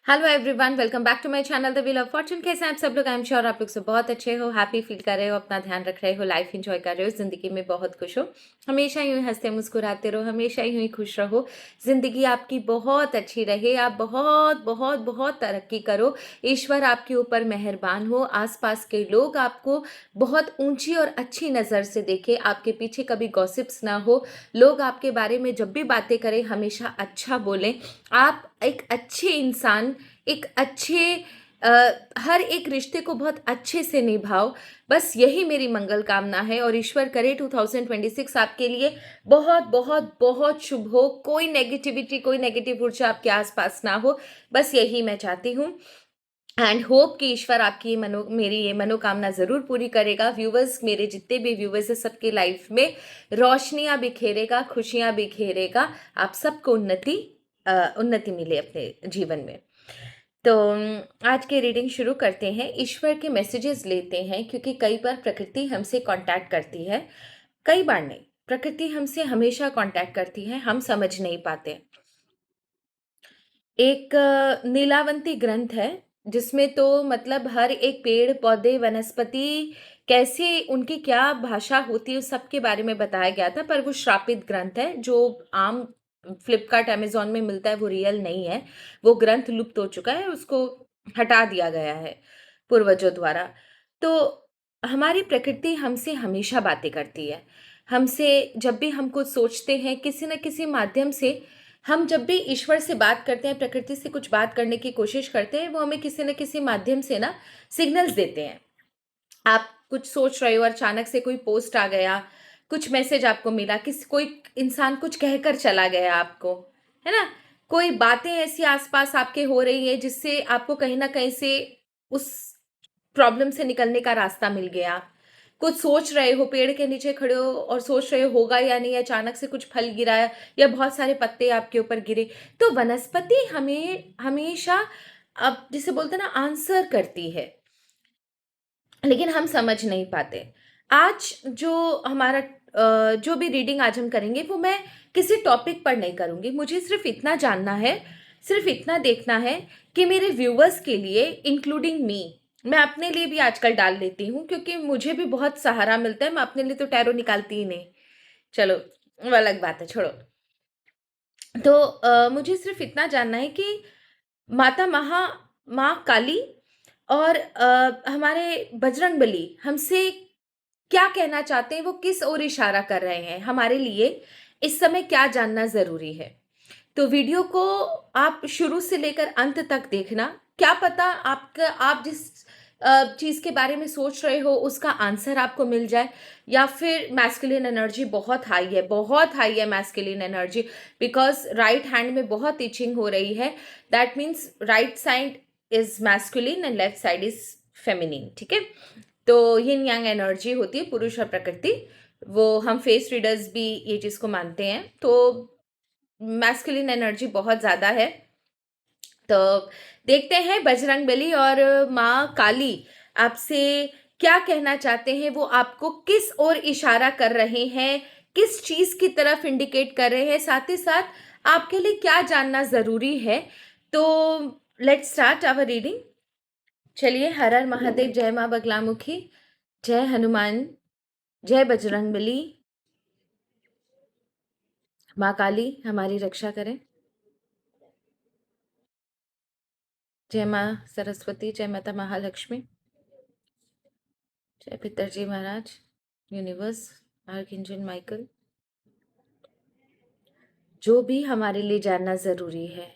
Hello everyone, welcome back to my channel the wheel of fortune. कैसे हैं आप सब लोग? आई एम श्योर आप लोग सब बहुत अच्छे हो, हैप्पी फील कर रहे हो, अपना ध्यान रख रहे हो, लाइफ एंजॉय कर रहे हो, जिंदगी में बहुत खुश हो। हमेशा यूं ही हंसते मुस्कुराते रहो, हमेशा यूं ही खुश रहो। जिंदगी आपकी बहुत अच्छी रहे, आप बहुत बहुत बहुत तरक्की करो। ईश्वर आपके ऊपर मेहरबान हो, आसपास के लोग आपको बहुत ऊंची और अच्छी नज़र से देखें, आपके पीछे कभी गॉसिप्स ना हो। लोग आपके बारे में जब भी बातें करें हमेशा अच्छा बोलें। आप एक अच्छे इंसान, एक अच्छे अ, हर एक रिश्ते को बहुत अच्छे से निभाओ। बस यही मेरी मंगल कामना है और ईश्वर करे 2026 आपके लिए बहुत बहुत बहुत शुभ हो। कोई नेगेटिविटी, कोई नेगेटिव ऊर्जा आपके आसपास ना हो। बस यही मैं चाहती हूँ एंड होप कि ईश्वर आपकी मेरी ये मनोकामना ज़रूर पूरी करेगा। व्यूवर्स, मेरे जितने भी व्यूवर्स हैं सबके लाइफ में रोशनियाँ बिखेरेगा, खुशियाँ बिखेरेगा। आप सबको उन्नति मिले अपने जीवन में। तो आज के रीडिंग शुरू करते हैं। ईश्वर के मैसेजेस लेते हैं क्योंकि कई बार प्रकृति हमसे कांटेक्ट करती है, कई बार नहीं, प्रकृति हमसे हमेशा कांटेक्ट करती है, हम समझ नहीं पाते। एक नीलावंती ग्रंथ है जिसमें तो मतलब हर एक पेड़ पौधे वनस्पति कैसे, उनकी क्या भाषा होती है, उस सब के बारे में बताया गया था। पर वो श्रापित ग्रंथ है जो आम फ्लिपकार्ट अमेजोन में मिलता है, वो रियल नहीं है। वो ग्रंथ लुप्त हो चुका है, उसको हटा दिया गया है पूर्वजों द्वारा। तो हमारी प्रकृति हमसे हमेशा बातें करती है। हमसे जब भी हम कुछ सोचते हैं किसी न किसी माध्यम से, हम जब भी ईश्वर से बात करते हैं, प्रकृति से कुछ बात करने की कोशिश करते हैं, वो हमें किसी न किसी माध्यम से ना सिग्नल्स देते हैं। आप कुछ सोच रहे हो और अचानक से कोई पोस्ट आ गया, कुछ मैसेज आपको मिला, कोई इंसान कुछ कहकर चला गया आपको, है ना? कोई बातें ऐसी आसपास आपके हो रही है जिससे आपको कहीं ना कहीं से उस प्रॉब्लम से निकलने का रास्ता मिल गया। कुछ सोच रहे हो, पेड़ के नीचे खड़े हो और सोच रहे हो होगा या नहीं, अचानक से कुछ फल गिरा या बहुत सारे पत्ते आपके ऊपर गिरे। तो वनस्पति हमें हमेशा, अब जिसे बोलते हैं ना, आंसर करती है, लेकिन हम समझ नहीं पाते। आज जो हमारा जो भी रीडिंग आज हम करेंगे वो मैं किसी टॉपिक पर नहीं करूँगी। मुझे सिर्फ़ इतना जानना है, सिर्फ़ इतना देखना है कि मेरे व्यूअर्स के लिए, इंक्लूडिंग मी, मैं अपने लिए भी आजकल डाल लेती हूँ क्योंकि मुझे भी बहुत सहारा मिलता है। मैं अपने लिए तो टैरो निकालती ही नहीं। चलो, वो अलग बात है, छोड़ो। तो मुझे सिर्फ़ इतना जानना है कि माता माँ काली और हमारे बजरंगबली हमसे क्या कहना चाहते हैं, वो किस ओर इशारा कर रहे हैं हमारे लिए, इस समय क्या जानना ज़रूरी है। तो वीडियो को आप शुरू से लेकर अंत तक देखना। क्या पता आप जिस चीज़ के बारे में सोच रहे हो उसका आंसर आपको मिल जाए, या फिर मैस्कुलिन एनर्जी बहुत हाई है, बहुत हाई है masculine energy. Because right hand में बहुत इचिंग हो रही है। That means right side is masculine and left side is feminine, ठीक है? तो यिन यांग एनर्जी होती है, पुरुष और प्रकृति। वो हम फेस रीडर्स भी ये चीज़ को मानते हैं। तो मैस्कुलिन एनर्जी बहुत ज़्यादा है। तो देखते हैं बजरंगबली और माँ काली आपसे क्या कहना चाहते हैं, वो आपको किस ओर इशारा कर रहे हैं, किस चीज़ की तरफ इंडिकेट कर रहे हैं, साथ ही साथ आपके लिए क्या जानना ज़रूरी है। तो लेट्स स्टार्ट आवर रीडिंग। चलिए, हर हर महादेव, जय माँ बगलामुखी, जय हनुमान, जय बजरंगबली। माँ काली हमारी रक्षा करें। जय माँ सरस्वती, जय माता महालक्ष्मी, जय पितरजी महाराज, यूनिवर्स, आर्कएंजल माइकल। जो भी हमारे लिए जानना ज़रूरी है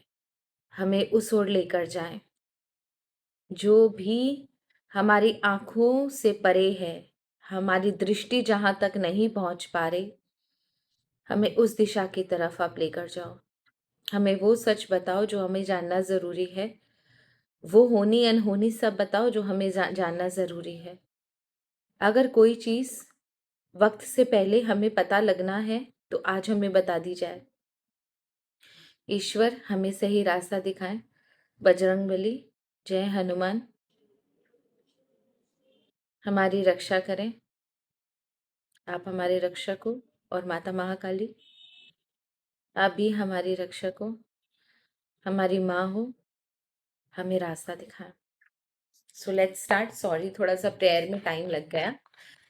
हमें उस ओर लेकर जाएं। जो भी हमारी आँखों से परे है, हमारी दृष्टि जहाँ तक नहीं पहुँच पा रही, हमें उस दिशा की तरफ आप लेकर जाओ। हमें वो सच बताओ जो हमें जानना ज़रूरी है। वो होनी अनहोनी सब बताओ जो हमें जानना ज़रूरी है। अगर कोई चीज़ वक्त से पहले हमें पता लगना है तो आज हमें बता दी जाए। ईश्वर हमें सही रास्ता दिखाएं। बजरंगबली, जय हनुमान, हमारी रक्षा करें। आप हमारे रक्षक हो। और माता महाकाली, आप भी हमारी रक्षक हो, हमारी माँ हो, हमें रास्ता दिखाएं। So let's start. सॉरी, थोड़ा सा प्रेयर में टाइम लग गया,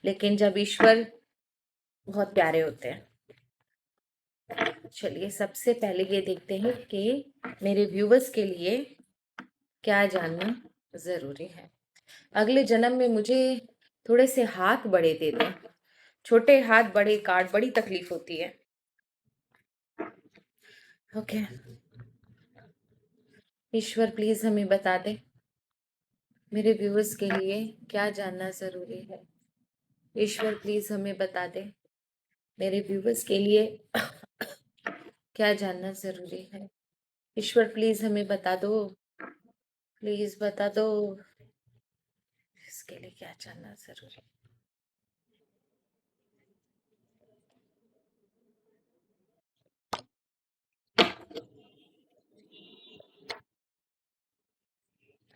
लेकिन जब ईश्वर बहुत प्यारे होते हैं। चलिए, सबसे पहले ये देखते हैं कि मेरे व्यूवर्स के लिए क्या जानना ज़रूरी है। अगले जन्म में मुझे थोड़े से हाथ बड़े दे दें। छोटे हाथ, बड़े कार्ड, बड़ी तकलीफ होती है। ओके, ईश्वर प्लीज़ हमें बता दे मेरे व्यूवर्स के लिए क्या जानना ज़रूरी है। ईश्वर प्लीज़ हमें बता दे मेरे व्यूवर्स के लिए क्या जानना ज़रूरी है। ईश्वर प्लीज़ हमें बता दो, प्लीज़ बता दो इसके लिए क्या जानना ज़रूरी है।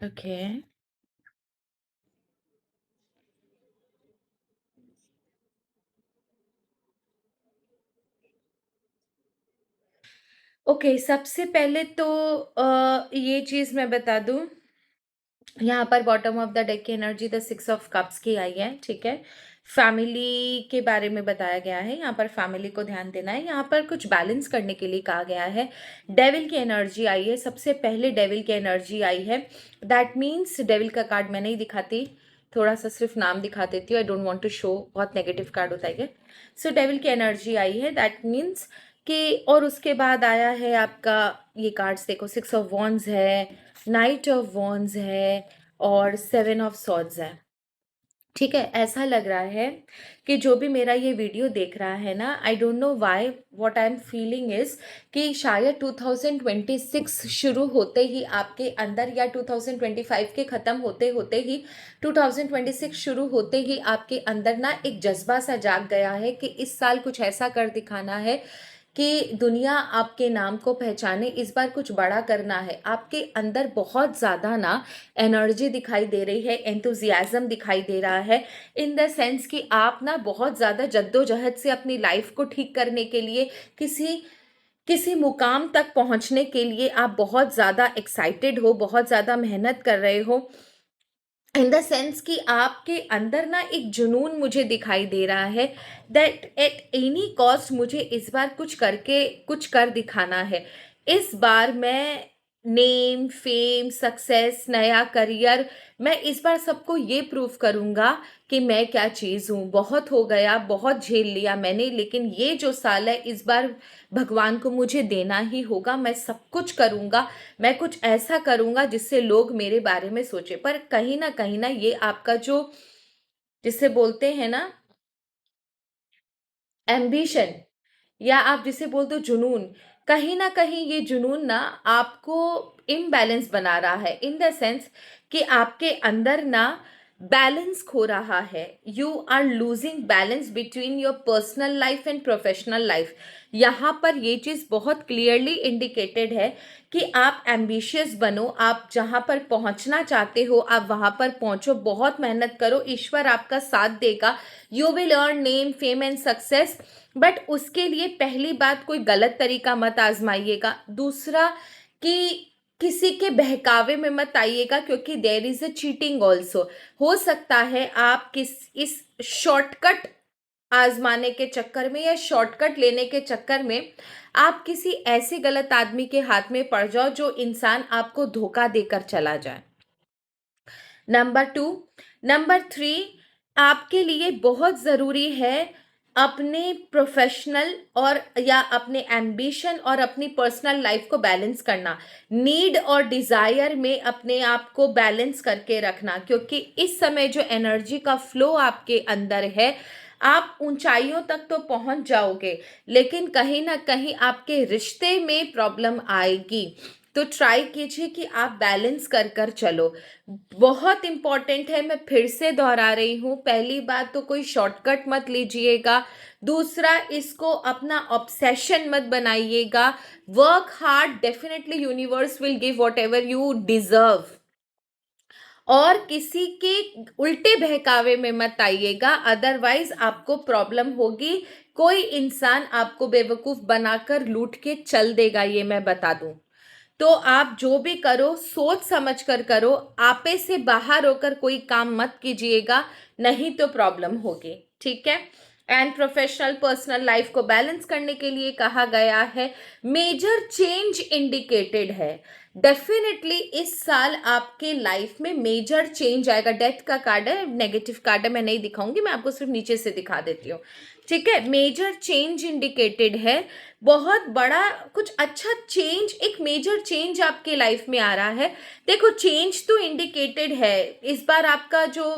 ओके, ओके, सबसे पहले तो ये चीज़ मैं बता दूँ। यहाँ पर बॉटम ऑफ द डेक की एनर्जी द 6 ऑफ कप्स की आई है, ठीक है। फैमिली के बारे में बताया गया है, यहाँ पर फैमिली को ध्यान देना है, यहाँ पर कुछ बैलेंस करने के लिए कहा गया है। डेविल की एनर्जी आई है, सबसे पहले डेविल की एनर्जी आई है। दैट मीन्स डेविल का कार्ड मैं नहीं दिखाती, थोड़ा सा सिर्फ नाम दिखा देती हूँ। I don't want to show, बहुत नेगेटिव कार्ड होता है। सो डेविल की एनर्जी आई है, दैट मीन्स कि और उसके बाद आया है आपका ये कार्ड्स देखो, 6 ऑफ वॉन्ड्स है, नाइट ऑफ वॉन्ड्स है और 7 ऑफ सॉर्ड्स है। ठीक है, ऐसा लग रहा है कि जो भी मेरा ये वीडियो देख रहा है ना, I don't know why, what I am feeling is कि शायद 2026 शुरू होते ही आपके अंदर, या 2025 के ख़त्म होते होते ही 2026 शुरू होते ही आपके अंदर ना एक जज्बा सा जाग गया है कि इस साल कुछ ऐसा कर दिखाना है कि दुनिया आपके नाम को पहचाने। इस बार कुछ बड़ा करना है। आपके अंदर बहुत ज़्यादा ना एनर्जी दिखाई दे रही है, एंथुजियाज्म दिखाई दे रहा है, इन द सेंस कि आप ना बहुत ज़्यादा जद्दोजहद से अपनी लाइफ को ठीक करने के लिए, किसी किसी मुकाम तक पहुंचने के लिए आप बहुत ज़्यादा एक्साइटेड हो, बहुत ज़्यादा मेहनत कर रहे हो। इन द सेंस कि आपके अंदर ना एक जुनून मुझे दिखाई दे रहा है, दैट एट एनी कॉस्ट मुझे इस बार कुछ करके कुछ कर दिखाना है। इस बार मैं नेम, फेम, सक्सेस, नया करियर, मैं इस बार सबको ये प्रूव करूँगा कि मैं क्या चीज़ हूँ। बहुत हो गया, बहुत झेल लिया मैंने, लेकिन ये जो साल है इस बार भगवान को मुझे देना ही होगा। मैं सब कुछ करूँगा, मैं कुछ ऐसा करूँगा जिससे लोग मेरे बारे में सोचे। पर कहीं ना ये आपका जो, जिसे बोलते हैं ना एम्बिशन, या आप जिसे बोलते हो जुनून, कहीं ना कहीं ये जुनून ना आपको इम्बैलेंस बना रहा है। इन द सेंस कि आपके अंदर ना बैलेंस खो रहा है। You are losing balance between your personal life and professional life. यहाँ पर ये चीज़ बहुत क्लियरली इंडिकेटेड है कि आप एम्बिशियस बनो, आप जहाँ पर पहुँचना चाहते हो आप वहाँ पर पहुँचो, बहुत मेहनत करो, ईश्वर आपका साथ देगा। You will earn name, fame and success. But उसके लिए पहली बात, कोई गलत तरीका मत आजमाइएगा। दूसरा कि किसी के बहकावे में मत आइएगा, क्योंकि there is a cheating also. हो सकता है आप किस इस शॉर्टकट आजमाने के चक्कर में या शॉर्टकट लेने के चक्कर में आप किसी ऐसे गलत आदमी के हाथ में पड़ जाओ जो इंसान आपको धोखा देकर चला जाए। नंबर 2, नंबर 3, आपके लिए बहुत ज़रूरी है अपने प्रोफेशनल और या अपने एम्बिशन और अपनी पर्सनल लाइफ को बैलेंस करना। नीड और डिज़ायर में अपने आप को बैलेंस करके रखना, क्योंकि इस समय जो एनर्जी का फ्लो आपके अंदर है, आप ऊंचाइयों तक तो पहुंच जाओगे, लेकिन कहीं ना कहीं आपके रिश्ते में प्रॉब्लम आएगी। तो ट्राई कीजिए कि आप बैलेंस कर कर चलो। बहुत इंपॉर्टेंट है, मैं फिर से दोहरा रही हूँ, पहली बात तो कोई शॉर्टकट मत लीजिएगा। दूसरा, इसको अपना ऑब्सेशन मत बनाइएगा। Work hard, definitely universe will give what ever you deserve. और किसी के उल्टे बहकावे में मत आइएगा, अदरवाइज आपको प्रॉब्लम होगी। कोई इंसान आपको बेवकूफ बनाकर लूट के चल देगा, ये मैं बता दूं। तो आप जो भी करो सोच समझ कर करो, आपे से बाहर होकर कोई काम मत कीजिएगा, नहीं तो प्रॉब्लम होगी, ठीक है। एंड प्रोफेशनल पर्सनल लाइफ को बैलेंस करने के लिए कहा गया है, मेजर चेंज इंडिकेटेड है। डेफिनेटली इस साल आपके लाइफ में मेजर चेंज आएगा। डेथ का कार्ड है, नेगेटिव कार्ड है, मैं नहीं दिखाऊंगी, मैं आपको सिर्फ नीचे से दिखा देती हूँ, ठीक है। मेजर चेंज इंडिकेटेड है, बहुत बड़ा कुछ अच्छा चेंज, एक मेजर चेंज आपके लाइफ में आ रहा है। देखो चेंज तो इंडिकेटेड है इस बार आपका जो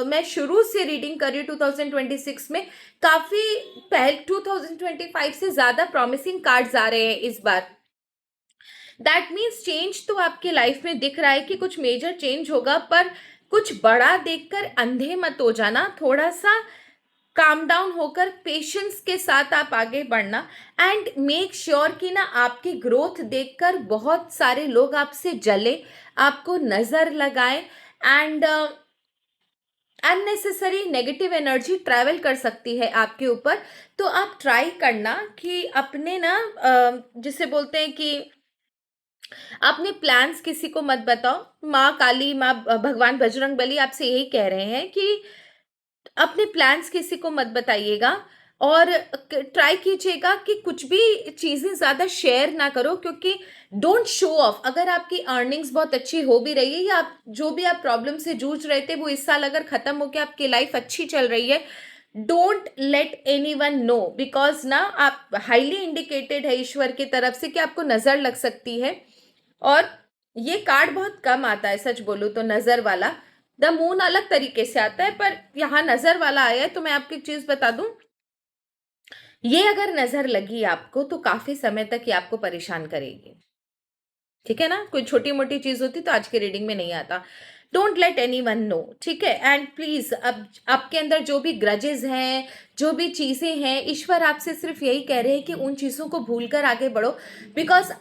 मैं शुरू से रीडिंग कर रही हूँ 2026 में, काफी पहले 2025 से ज्यादा प्रॉमिसिंग कार्ड्स आ रहे हैं इस बार। दैट मीन्स चेंज तो आपके लाइफ में दिख रहा है कि कुछ मेजर चेंज होगा, पर कुछ बड़ा देखकर अंधे मत हो जाना, थोड़ा सा काम डाउन होकर पेशेंस के साथ आप आगे बढ़ना। एंड मेक श्योर कि ना आपकी ग्रोथ देखकर बहुत सारे लोग आपसे जले, आपको नजर लगाए, and unnecessary negative energy travel कर सकती है आपके ऊपर। तो आप ट्राई करना कि अपने ना जिसे बोलते हैं कि अपने प्लान्स किसी को मत बताओ। माँ काली, माँ भगवान बजरंग बली आपसे यही कह रहे हैं कि अपने प्लान्स किसी को मत बताइएगा, और ट्राई कीजिएगा कि कुछ भी चीज़ें ज़्यादा शेयर ना करो, क्योंकि डोंट शो ऑफ। अगर आपकी अर्निंग्स बहुत अच्छी हो भी रही है, या आप जो भी आप प्रॉब्लम से जूझ रहे थे वो इस साल अगर ख़त्म हो के आपकी लाइफ अच्छी चल रही है, don't let anyone know, because ना आप हाईली इंडिकेटेड है ईश्वर की तरफ से कि आपको नज़र लग सकती है। और ये कार्ड बहुत कम आता है सच बोलूं तो, नजर वाला। द मून अलग तरीके से आता है, पर यहाँ नजर वाला आया है। तो मैं आपको एक चीज बता दूं, ये अगर नजर लगी आपको तो काफी समय तक ये आपको परेशान करेगी, ठीक है ना। कोई छोटी मोटी चीज होती तो आज के रीडिंग में नहीं आता। Don't let anyone know, ठीक है। एंड प्लीज अब आपके अंदर जो भी ग्रजेस हैं, जो भी चीजें हैं, ईश्वर आपसे सिर्फ यही कह रहे हैं कि उन चीजों को भूलकर आगे बढ़ो। बिकॉज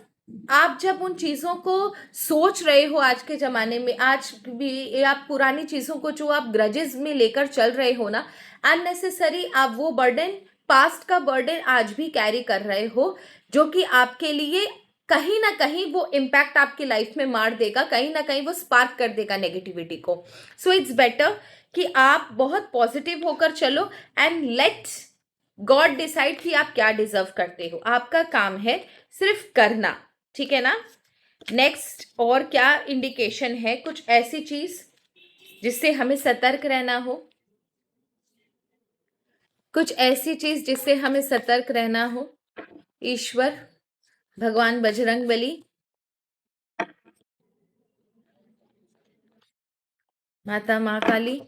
आप जब उन चीजों को सोच रहे हो आज के जमाने में, आज भी आप पुरानी चीजों को जो आप ग्रजेस में लेकर चल रहे हो ना, अननेसेसरी आप वो बर्डन, पास्ट का बर्डन आज भी कैरी कर रहे हो, जो कि आपके लिए कहीं ना कहीं वो इम्पैक्ट आपकी लाइफ में मार देगा, कहीं ना कहीं वो स्पार्क कर देगा नेगेटिविटी को। सो इट्स बेटर कि आप बहुत पॉजिटिव होकर चलो, एंड लेट गॉड डिसाइड कि आप क्या डिजर्व करते हो। आपका काम है सिर्फ करना, ठीक है ना। नेक्स्ट और क्या इंडिकेशन है, कुछ ऐसी चीज जिससे हमें सतर्क रहना हो, कुछ ऐसी चीज जिससे हमें सतर्क रहना हो। ईश्वर, भगवान बजरंग बली, माता माँ काली,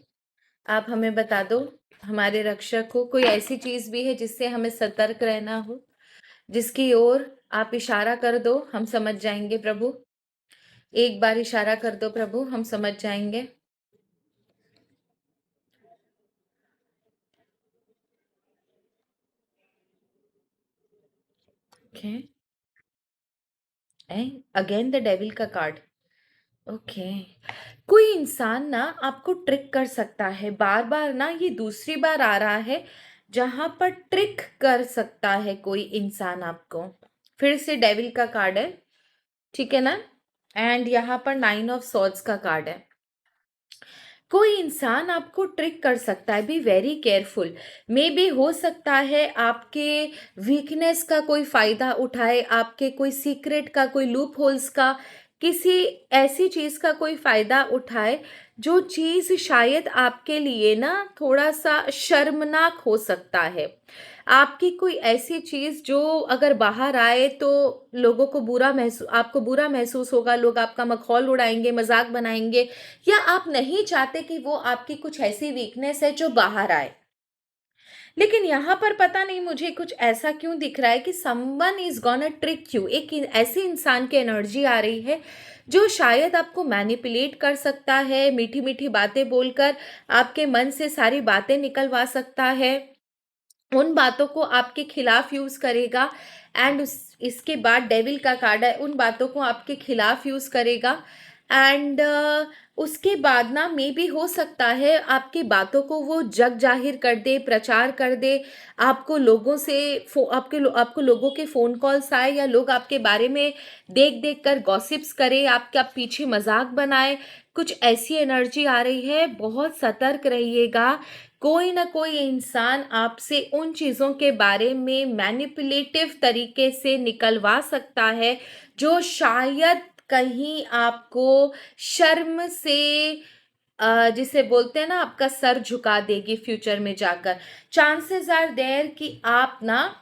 आप हमें बता दो, हमारे रक्षक हो, कोई ऐसी चीज भी है जिससे हमें सतर्क रहना हो, जिसकी ओर आप इशारा कर दो, हम समझ जाएंगे प्रभु। एक बार इशारा कर दो प्रभु, हम समझ जाएंगे। ओके, अगेन द डेविल का कार्ड। ओके, कोई इंसान ना आपको ट्रिक कर सकता है, बार बार ना ये दूसरी बार आ रहा है जहां पर ट्रिक कर सकता है कोई इंसान आपको। फिर से डेविल का कार्ड है, ठीक है ना। एंड यहाँ पर 9 ऑफ सॉर्ड्स का कार्ड है। कोई इंसान आपको ट्रिक कर सकता है, be very careful. May be हो सकता है आपके वीकनेस का कोई फायदा उठाए, आपके कोई सीक्रेट का, कोई लूप होल्स का, किसी ऐसी चीज का कोई फायदा उठाए, जो चीज शायद आपके लिए ना थोड़ा सा शर्मनाक हो सकता है। आपकी कोई ऐसी चीज जो अगर बाहर आए तो लोगों को बुरा महसूस, आपको बुरा महसूस होगा, लोग आपका मखौल उड़ाएंगे, मजाक बनाएंगे, या आप नहीं चाहते कि वो आपकी कुछ ऐसी वीकनेस है जो बाहर आए। लेकिन यहाँ पर पता नहीं मुझे कुछ ऐसा क्यों दिख रहा है कि someone is gonna trick you. एक ऐसी इंसान की एनर्जी आ रही है जो शायद आपको मैनिपुलेट कर सकता है, मीठी मीठी बातें बोलकर आपके मन से सारी बातें निकलवा सकता है, उन बातों को आपके खिलाफ यूज करेगा। एंड इसके बाद डेविल का कार्ड है, उन बातों को आपके खिलाफ यूज करेगा। एंड उसके बाद ना मे बी हो सकता है आपकी बातों को वो जग जाहिर कर दे, प्रचार कर दे, आपको लोगों से आपको लोगों के फ़ोन कॉल्स आए या लोग आपके बारे में देख-देख कर गॉसिप्स करें, आपके आप पीछे मज़ाक बनाएँ, कुछ ऐसी एनर्जी आ रही है, बहुत सतर्क रहिएगा। कोई ना कोई इंसान आपसे उन चीज़ों के बारे में मैनिपुलेटिव तरीके से निकलवा सकता है, जो शायद कहीं आपको शर्म से जिसे बोलते हैं ना आपका सर झुका देगी फ्यूचर में जाकर। चांसेस आर देयर कि आप ना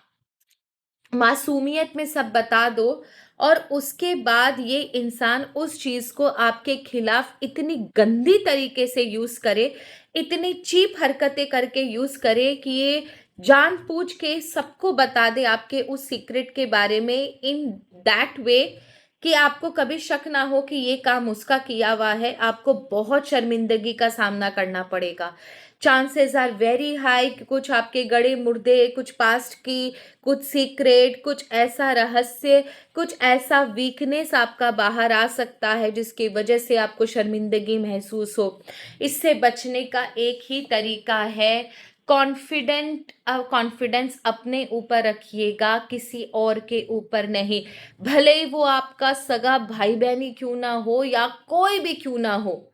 मासूमियत में सब बता दो और उसके बाद ये इंसान उस चीज़ को आपके खिलाफ इतनी गंदी तरीके से यूज़ करे, इतनी चीप हरकतें करके यूज़ करे कि ये जानबूझ के सबको बता दे आपके उस सीक्रेट के बारे में इन दैट वे कि आपको कभी शक ना हो कि ये काम उसका किया हुआ है, आपको बहुत शर्मिंदगी का सामना करना पड़ेगा। चांसेस आर वेरी हाई कि कुछ आपके गड़े मुर्दे, कुछ पास्ट की कुछ सीक्रेट, कुछ ऐसा रहस्य, कुछ ऐसा वीकनेस आपका बाहर आ सकता है जिसकी वजह से आपको शर्मिंदगी महसूस हो। इससे बचने का एक ही तरीका है, कॉन्फिडेंस अपने ऊपर रखिएगा, किसी और के ऊपर नहीं। भले ही वो आपका सगा भाई बहन ही क्यों ना हो या कोई भी क्यों ना हो,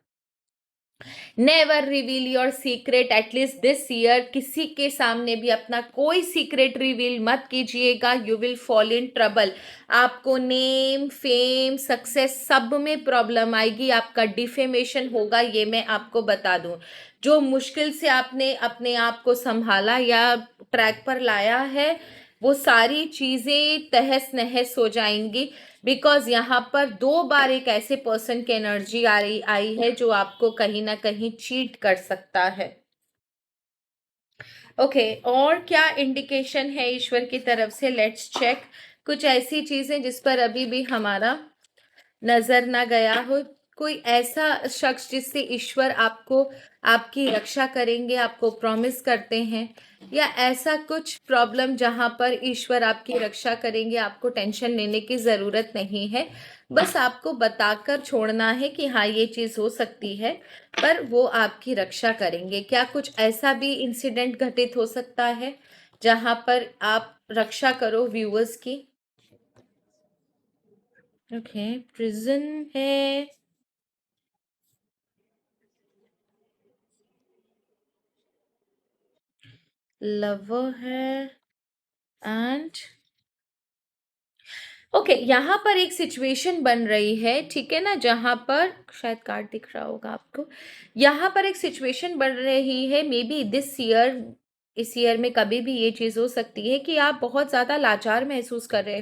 never reveal your secret at least this year. किसी के सामने भी अपना कोई सीक्रेट रिवील मत कीजिएगा, you will fall in trouble. आपको नेम फेम सक्सेस सब में प्रॉब्लम आएगी, आपका डिफेमेशन होगा, ये मैं आपको बता दूं। जो मुश्किल से आपने अपने आप को संभाला या ट्रैक पर लाया है, वो सारी चीज़ें तहस नहस हो जाएंगी। बिकॉज यहाँ पर 2 बार एक ऐसे पर्सन की एनर्जी आई है जो आपको कहीं ना कहीं चीट कर सकता है। ओके, और क्या इंडिकेशन है ईश्वर की तरफ से, लेट्स चेक। कुछ ऐसी चीजें जिस पर अभी भी हमारा नजर ना गया हो, कोई ऐसा शख्स जिससे ईश्वर आपको आपकी रक्षा करेंगे, आपको प्रॉमिस करते हैं, या ऐसा कुछ प्रॉब्लम जहां पर ईश्वर आपकी रक्षा करेंगे, आपको टेंशन लेने की जरूरत नहीं है, बस आपको बताकर छोड़ना है कि हाँ ये चीज हो सकती है, पर वो आपकी रक्षा करेंगे। क्या कुछ ऐसा भी इंसिडेंट घटित हो सकता है जहां पर आप रक्षा करो व्यूअर्स की? ओके, प्रिजन है, लवर है, एंड ओके, यहाँ पर एक सिचुएशन बन रही है, ठीक है ना, जहाँ पर शायद कार्ड दिख रहा होगा आपको। यहाँ पर एक सिचुएशन बन रही है, मे बी दिस ईयर, इस ईयर में कभी भी ये चीज़ हो सकती है कि आप बहुत ज़्यादा लाचार महसूस कर रहे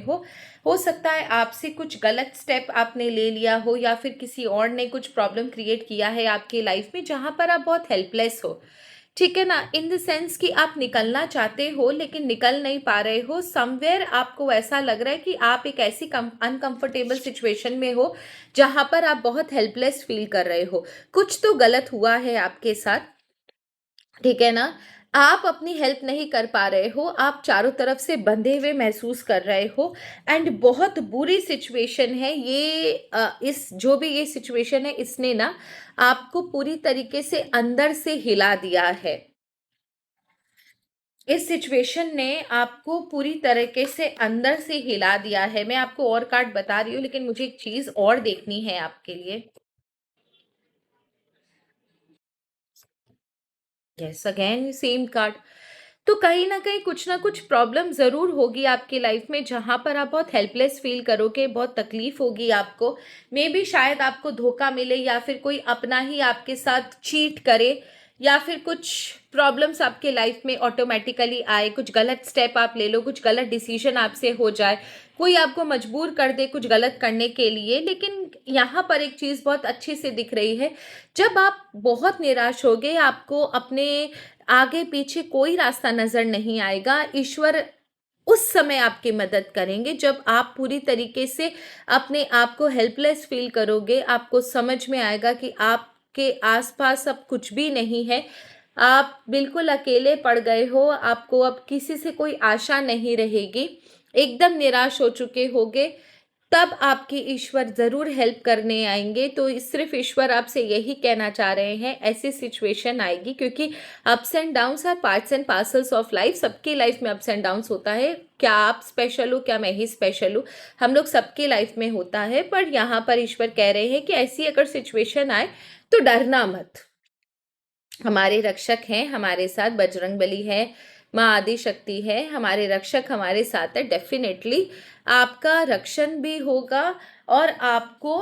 हो सकता है आपसे कुछ गलत स्टेप आपने ले लिया हो या फिर किसी और ने कुछ प्रॉब्लम क्रिएट किया है आपकी लाइफ में जहाँ पर आप बहुत हेल्पलेस हो, ठीक है ना, इन द सेंस कि आप निकलना चाहते हो लेकिन निकल नहीं पा रहे हो। समवेयर आपको ऐसा लग रहा है कि आप एक ऐसी अनकंफर्टेबल सिचुएशन में हो जहां पर आप बहुत हेल्पलेस फील कर रहे हो, कुछ तो गलत हुआ है आपके साथ, ठीक है ना। आप अपनी हेल्प नहीं कर पा रहे हो, आप चारों तरफ से बंधे हुए महसूस कर रहे हो, एंड बहुत बुरी सिचुएशन है ये। इस जो भी ये सिचुएशन है इसने ना आपको पूरी तरीके से अंदर से हिला दिया है। इस सिचुएशन ने आपको पूरी तरीके से अंदर से हिला दिया है। मैं आपको और कार्ड बता रही हूँ लेकिन मुझे एक चीज और देखनी है आपके लिए। Yes, again same card. तो कहीं ना कहीं कुछ ना कुछ प्रॉब्लम ज़रूर होगी आपकी लाइफ में जहाँ पर आप बहुत हेल्पलेस फील करोगे, बहुत तकलीफ होगी आपको। मे बी शायद आपको धोखा मिले या फिर कोई अपना ही आपके साथ चीट करे, या फिर कुछ प्रॉब्लम्स आपके लाइफ में ऑटोमेटिकली आए, कुछ गलत स्टेप आप ले लो, कुछ गलत डिसीजन आपसे हो जाए, कोई आपको मजबूर कर दे कुछ गलत करने के लिए। लेकिन यहाँ पर एक चीज़ बहुत अच्छे से दिख रही है, जब आप बहुत निराश होगे, आपको अपने आगे पीछे कोई रास्ता नजर नहीं आएगा, ईश्वर उस समय आपकी मदद करेंगे जब आप पूरी तरीके से अपने आप को हेल्पलेस फील करोगे। आपको समझ में आएगा कि आपके आसपास अब कुछ भी नहीं है, आप बिल्कुल अकेले पड़ गए हो, आपको अब किसी से कोई आशा नहीं रहेगी, एकदम निराश हो चुके होगे। तब आपके ईश्वर ज़रूर हेल्प करने आएँगे। तो सिर्फ़ ईश्वर आपसे यही कहना चाह रहे हैं, ऐसी सिचुएशन आएगी, क्योंकि ups and downs are parts and parcels of life. सबकी लाइफ में अप्स एंड डाउन्स होता है। क्या आप स्पेशल हो, क्या मैं ही स्पेशल हूँ, हम लोग सबकी लाइफ में होता है। पर यहाँ पर ईश्वर कह रहे हैं कि ऐसी अगर सिचुएशन आए तो डरना मत। हमारे रक्षक हैं, हमारे साथ बजरंगबली है, माँ आदि शक्ति है, हमारे रक्षक हमारे साथ है। डेफिनेटली आपका रक्षण भी होगा और आपको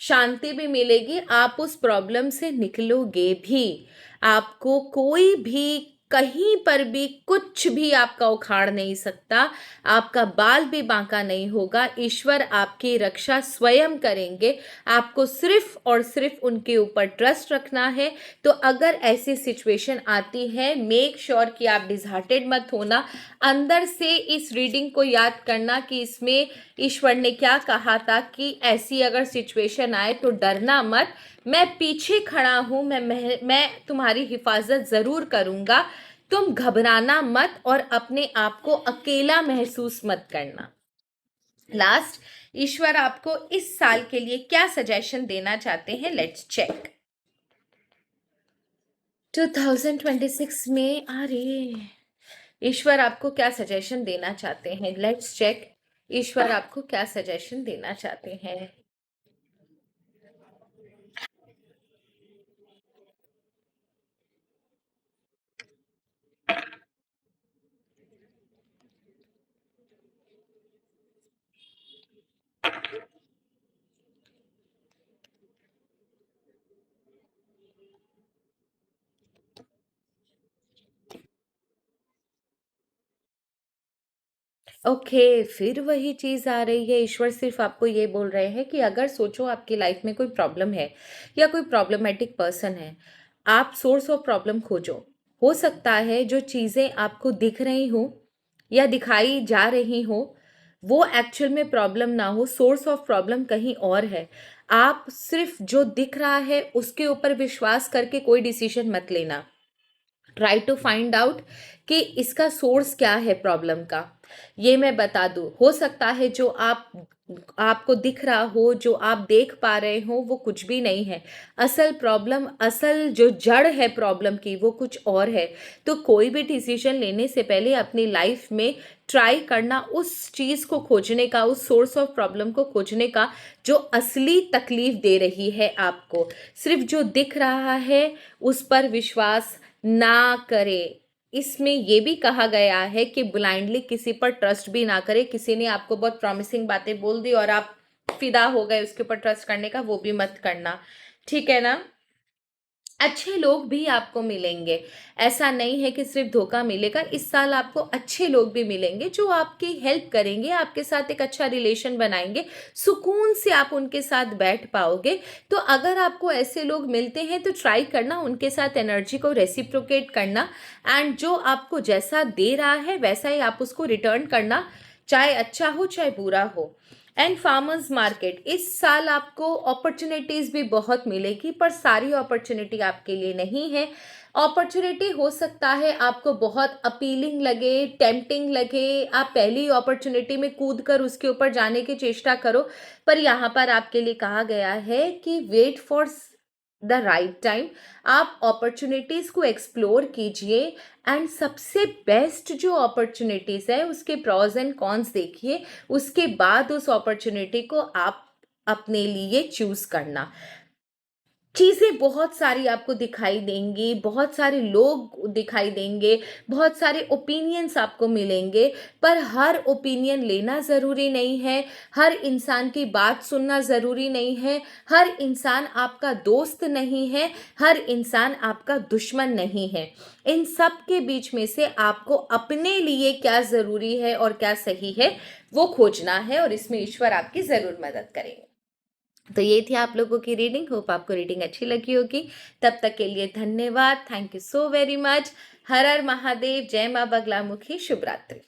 शांति भी मिलेगी। आप उस प्रॉब्लम से निकलोगे भी। आपको कोई भी कहीं पर भी कुछ भी आपका उखाड़ नहीं सकता। आपका बाल भी बांका नहीं होगा। ईश्वर आपकी रक्षा स्वयं करेंगे। आपको सिर्फ और सिर्फ उनके ऊपर ट्रस्ट रखना है। तो अगर ऐसी सिचुएशन आती है, मेक श्योर कि आप डिसहार्टेड मत होना। अंदर से इस रीडिंग को याद करना कि इसमें ईश्वर ने क्या कहा था कि ऐसी अगर सिचुएशन आए तो डरना मत, मैं पीछे खड़ा हूँ, मैं तुम्हारी हिफाजत ज़रूर करूँगा। तुम घबराना मत और अपने आप को अकेला महसूस मत करना। लास्ट, ईश्वर आपको इस साल के लिए क्या सजेशन देना चाहते हैं, लेट्स चेक। 2026 में अरे ईश्वर आपको क्या सजेशन देना चाहते हैं, लेट्स चेक। ईश्वर आपको क्या सजेशन देना चाहते हैं। ओके, फिर वही चीज़ आ रही है। ईश्वर सिर्फ आपको ये बोल रहे हैं कि अगर सोचो आपकी लाइफ में कोई प्रॉब्लम है या कोई प्रॉब्लमेटिक पर्सन है, आप सोर्स ऑफ प्रॉब्लम खोजो। हो सकता है जो चीज़ें आपको दिख रही हो या दिखाई जा रही हो वो एक्चुअल में प्रॉब्लम ना हो, सोर्स ऑफ प्रॉब्लम कहीं और है। आप सिर्फ जो दिख रहा है उसके ऊपर विश्वास करके कोई डिसीजन मत लेना। ट्राई टू फाइंड आउट कि इसका सोर्स क्या है प्रॉब्लम का। ये मैं बता दूं, हो सकता है जो आपको दिख रहा हो, जो आप देख पा रहे हो वो कुछ भी नहीं है। असल प्रॉब्लम, असल जो जड़ है प्रॉब्लम की वो कुछ और है। तो कोई भी डिसीजन लेने से पहले अपनी लाइफ में ट्राई करना उस चीज़ को खोजने का, उस सोर्स ऑफ प्रॉब्लम को खोजने का जो असली तकलीफ दे रही है आपको। सिर्फ जो दिख रहा है उस पर विश्वास ना करे। इसमें ये भी कहा गया है कि ब्लाइंडली किसी पर ट्रस्ट भी ना करे। किसी ने आपको बहुत प्रॉमिसिंग बातें बोल दी और आप फिदा हो गए उसके ऊपर ट्रस्ट करने का, वो भी मत करना। ठीक है ना। अच्छे लोग भी आपको मिलेंगे। ऐसा नहीं है कि सिर्फ धोखा मिलेगा। इस साल आपको अच्छे लोग भी मिलेंगे जो आपकी हेल्प करेंगे, आपके साथ एक अच्छा रिलेशन बनाएंगे, सुकून से आप उनके साथ बैठ पाओगे। तो अगर आपको ऐसे लोग मिलते हैं तो ट्राई करना उनके साथ एनर्जी को रेसिप्रोकेट करना, एंड जो आपको जैसा दे रहा है वैसा ही आप उसको रिटर्न करना, चाहे अच्छा हो चाहे बुरा हो। एंड फार्मर्स मार्केट, इस साल आपको अपॉर्चुनिटीज़ भी बहुत मिलेगी, पर सारी अपॉर्चुनिटी आपके लिए नहीं है। अपॉर्चुनिटी हो सकता है आपको बहुत अपीलिंग लगे, टेम्पटिंग लगे, आप पहली अपॉर्चुनिटी में कूद कर उसके ऊपर जाने की चेष्टा करो। पर यहाँ पर आपके लिए कहा गया है कि wait for the right time. आप अपॉर्चुनिटीज़ को एक्सप्लोर कीजिए एंड सबसे बेस्ट जो अपॉर्चुनिटीज़ है उसके प्रॉज एंड कॉन्स देखिए। उसके बाद उस अपॉर्चुनिटी को आप अपने लिए चूज़ करना। चीज़ें बहुत सारी आपको दिखाई देंगी, बहुत सारे लोग दिखाई देंगे, बहुत सारे ओपिनियंस आपको मिलेंगे, पर हर ओपिनियन लेना ज़रूरी नहीं है, हर इंसान की बात सुनना ज़रूरी नहीं है, हर इंसान आपका दोस्त नहीं है, हर इंसान आपका दुश्मन नहीं है। इन सब के बीच में से आपको अपने लिए क्या ज़रूरी है और क्या सही है वो खोजना है, और इसमें ईश्वर आपकी ज़रूर मदद करेंगे। तो ये थी आप लोगों की रीडिंग। होप आपको रीडिंग अच्छी लगी होगी। तब तक के लिए धन्यवाद। Thank you so very much. हर हर महादेव। जय माँ बगलामुखी। शुभ रात्रि।